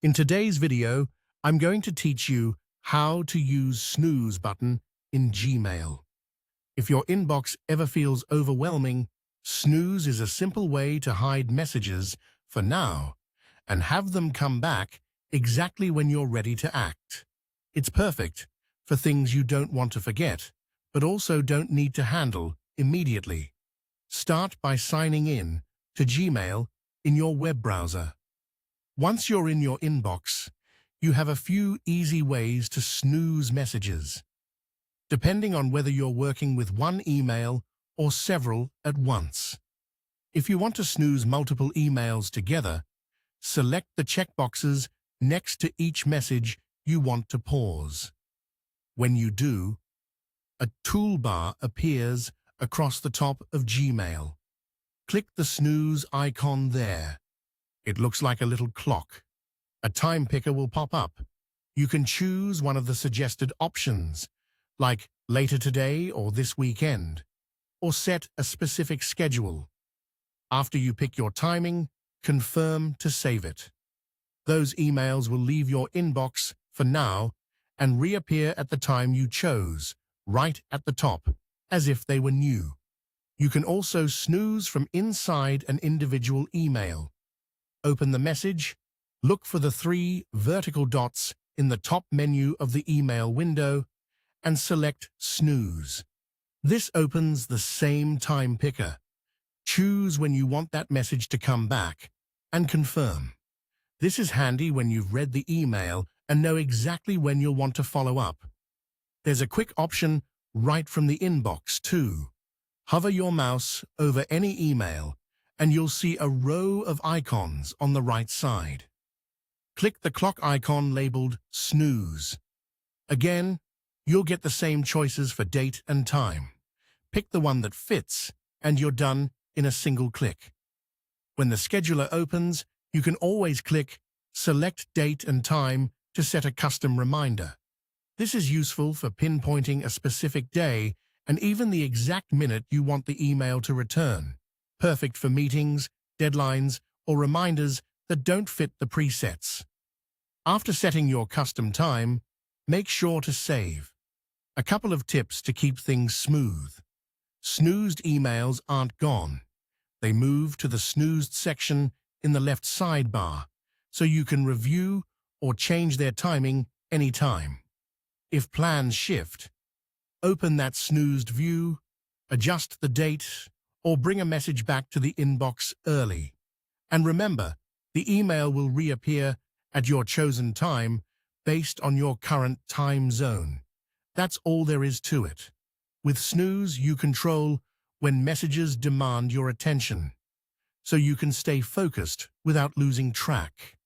In today's video, I'm going to teach you how to use Snooze button in Gmail. If your inbox ever feels overwhelming, Snooze is a simple way to hide messages for now and have them come back exactly when you're ready to act. It's perfect for things you don't want to forget, but also don't need to handle immediately. Start by signing in to Gmail in your web browser. Once you're in your inbox, you have a few easy ways to snooze messages, depending on whether you're working with one email or several at once. If you want to snooze multiple emails together, select the checkboxes next to each message you want to pause. When you do, a toolbar appears across the top of Gmail. Click the snooze icon there. It looks like a little clock. A time picker will pop up. You can choose one of the suggested options, like later today or this weekend, or set a specific schedule. After you pick your timing, confirm to save it. Those emails will leave your inbox for now and reappear at the time you chose, right at the top, as if they were new. You can also snooze from inside an individual email. Open the message, look for the 3 vertical dots in the top menu of the email window, and select Snooze. This opens the same time picker. Choose when you want that message to come back, and confirm. This is handy when you've read the email and know exactly when you'll want to follow up. There's a quick option right from the inbox, too. Hover your mouse over any email, and you'll see a row of icons on the right side. Click the clock icon labeled Snooze. Again, you'll get the same choices for date and time. Pick the one that fits, and you're done in a single click. When the scheduler opens, you can always click Select Date and Time to set a custom reminder. This is useful for pinpointing a specific day and even the exact minute you want the email to return. Perfect for meetings, deadlines, or reminders that don't fit the presets. After setting your custom time, make sure to save. A couple of tips to keep things smooth. Snoozed emails aren't gone. They move to the snoozed section in the left sidebar, so you can review or change their timing anytime. If plans shift, open that snoozed view, adjust the date, or bring a message back to the inbox early. And remember, the email will reappear at your chosen time based on your current time zone. That's all there is to it. With Snooze, you control when messages demand your attention, so you can stay focused without losing track.